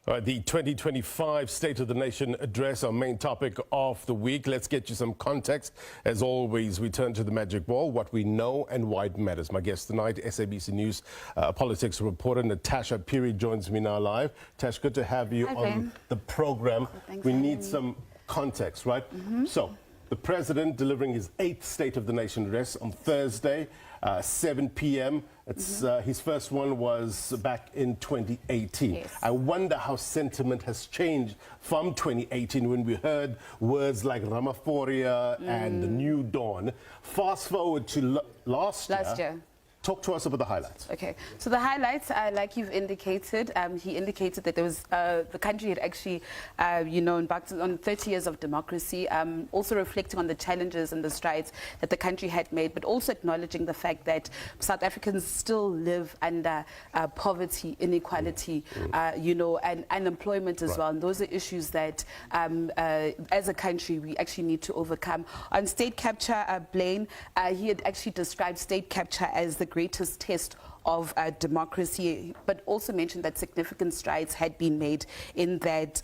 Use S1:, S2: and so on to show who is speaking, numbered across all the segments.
S1: The 2025 State of the Nation address, our main topic of the week. Let's get you some context. As always, we turn to the magic ball, what we know and why it matters. My guest tonight, SABC News politics reporter Natasha Phiri joins me now live. Tash, good to have you on the program. We need some context, right? So, the president delivering his 8th State of the Nation address on Thursday, 7 p.m. His first one was back in 2018.
S2: Yes.
S1: I wonder how sentiment has changed from 2018 when we heard words like Ramaphoria and the New Dawn. Fast forward to last year. Talk to us about the highlights.
S2: Okay, so the highlights, like you've indicated, he indicated that there was the country had actually, embarked on 30 years of democracy, also reflecting on the challenges and the strides that the country had made, but also acknowledging the fact that South Africans still live under poverty, inequality, and unemployment as well. And those are issues that, as a country, we actually need to overcome. On state capture, Blaine, he had actually described state capture as the greatest test of democracy, but also mentioned that significant strides had been made in that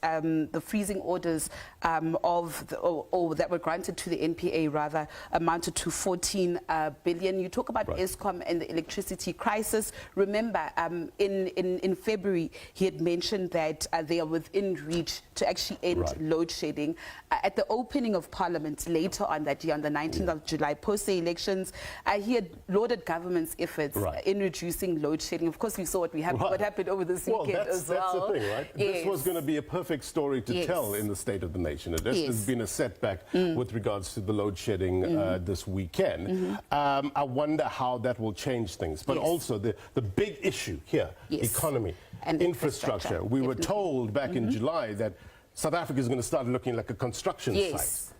S2: the freezing orders that were granted to the NPA rather amounted to 14 billion. You talk about Eskom and the electricity crisis. Remember, in February, he had mentioned that they are within reach to actually end load shedding. At the opening of Parliament later on that year, on the 19th of July, post the elections, he had lauded government's efforts in reducing load shedding. Of course, we saw what happened over this weekend as well.
S1: That's the thing, right?
S2: Yes.
S1: This was going to be a perfect story to tell in the State of the Nation. There's been a setback with regards to the load shedding this weekend. I wonder how that will change things. But also the big issue here, economy, and infrastructure. We were told back in July that South Africa is going to start looking like a construction site.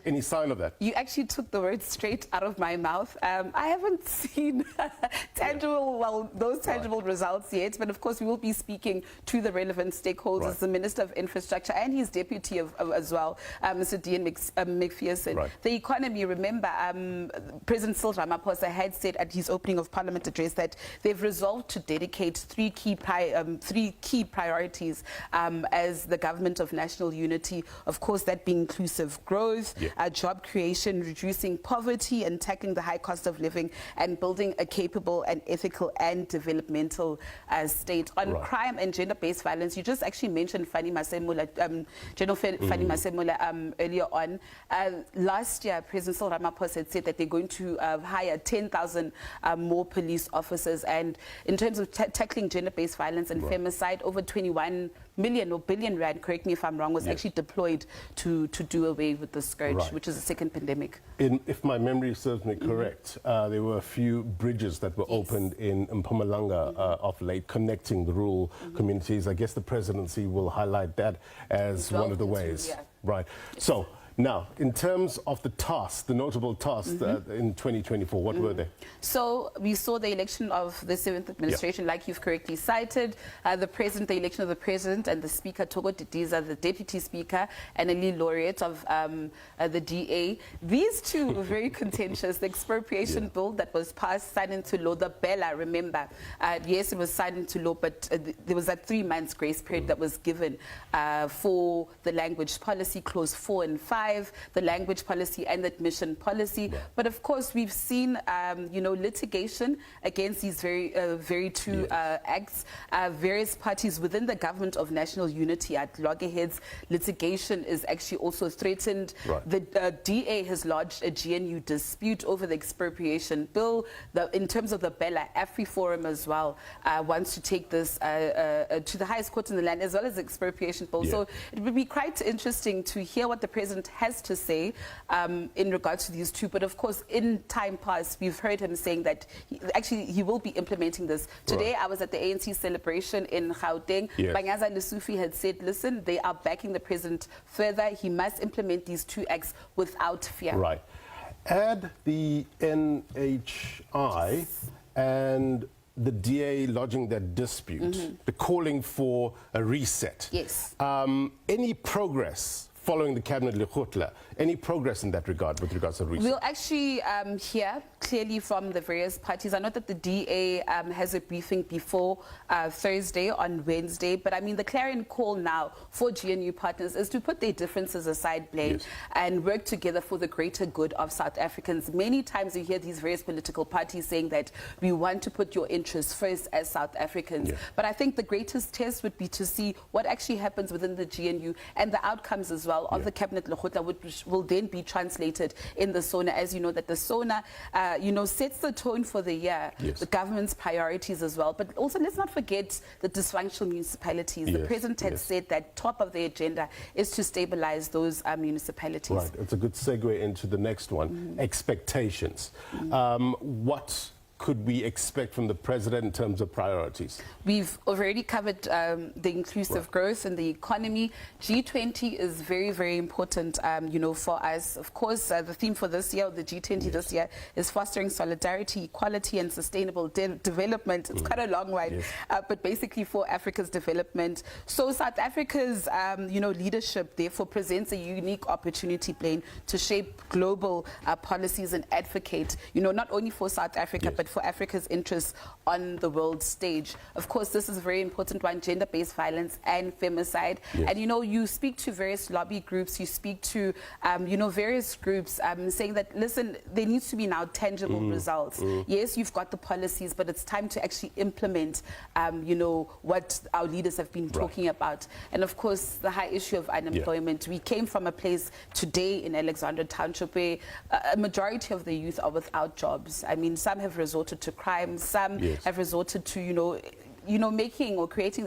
S1: Any sign of that? You
S2: actually took the words straight out of my mouth. I haven't seen those tangible results yet, but of course we will be speaking to the relevant stakeholders, the Minister of Infrastructure and his deputy as well, Mr. Dean McPherson. The economy, remember, President Cyril Ramaphosa had said at his opening of Parliament address that they've resolved to dedicate three key priorities as the government of national unity. Of course, that being inclusive growth, job creation, reducing poverty and tackling the high cost of living, and building a capable and ethical and developmental state. On crime and gender-based violence, you just actually mentioned Fanny Masemola, General Fanny Masemola earlier on. Last year, President Cyril Ramaphosa had said that they're going to hire 10,000 more police officers. And in terms of tackling gender-based violence and femicide, over 21 million or billion rand, correct me if I'm wrong, was actually deployed to do away with the scourge, which is a second pandemic.
S1: If my memory serves me correct, there were a few bridges that were opened in Mpumalanga of late, connecting the rural communities. I guess the presidency will highlight that as one of the ways. So, now, in terms of the tasks, the notable tasks in 2024, what were they? So,
S2: we saw the election of the 7th administration, like you've correctly cited, the election of the president and the speaker, Thoko Didiza, the deputy speaker, and a lead laureate of the DA. These two were very contentious. The expropriation bill that was passed, signed into law, the Bella, remember, yes, it was signed into law, but there was that 3 months grace period that was given for the language policy, clause 4 and 5. The language policy and the admission policy. But of course, we've seen, litigation against these very two acts. Various parties within the government of national unity at loggerheads. Litigation is actually also threatened. The DA has lodged a GNU dispute over the expropriation bill. In terms of the Bella, AfriForum as well wants to take this to the highest court in the land, as well as the expropriation bill. So it would be quite interesting to hear what the president has to say in regards to these two. But of course, in time past, we've heard him saying that he will be implementing this. Today, I was at the ANC celebration in Gauteng. Banyaza Lesufi had said, listen, they are backing the president further. He must implement these two acts without fear.
S1: Add the NHI and the DA lodging that dispute, the calling for a reset. Any progress following the cabinet lekgotla, any progress in that regard with regards to research?
S2: We'll actually hear clearly from the various parties. I know that the DA has a briefing before Thursday on Wednesday, but I mean the clarion call now for GNU partners is to put their differences aside, Blaine,
S1: Yes.
S2: and work together for the greater good of South Africans. Many times you hear these various political parties saying that we want to put your interests first as South Africans.
S1: Yeah.
S2: But I think the greatest test would be to see what actually happens within the GNU and the outcomes as well of the Cabinet Lekgotla, which will then be translated in the SONA. As you know, that the SONA, sets the tone for the year,
S1: Yes.
S2: the government's priorities as well. But also, let's not forget the dysfunctional municipalities. The
S1: Yes,
S2: President had
S1: yes.
S2: said that top of the agenda is to stabilize those municipalities.
S1: Right, it's a good segue into the next one, expectations. What could we expect from the president in terms of priorities?
S2: We've already covered the inclusive growth and the economy. G20 is very, very important, for us. Of course, the theme for this year, the G20 this year, is fostering solidarity, equality, and sustainable development. It's quite a long one,
S1: Yes.
S2: but basically for Africa's development. So South Africa's, leadership, therefore, presents a unique opportunity, Blaine, to shape global policies and advocate, not only for South Africa,
S1: Yes.
S2: but for Africa's interests on the world stage. Of course, this is a very important one, gender-based violence and femicide.
S1: Yes.
S2: And, you speak to various lobby groups, you speak to, various groups saying that, listen, there needs to be now tangible results. Yes, you've got the policies, but it's time to actually implement, what our leaders have been talking about. And, of course, the high issue of unemployment. We came from a place today in Alexandra Township where a majority of the youth are without jobs. I mean, some have resorted to crime, some
S1: Yes.
S2: have resorted to, making or creating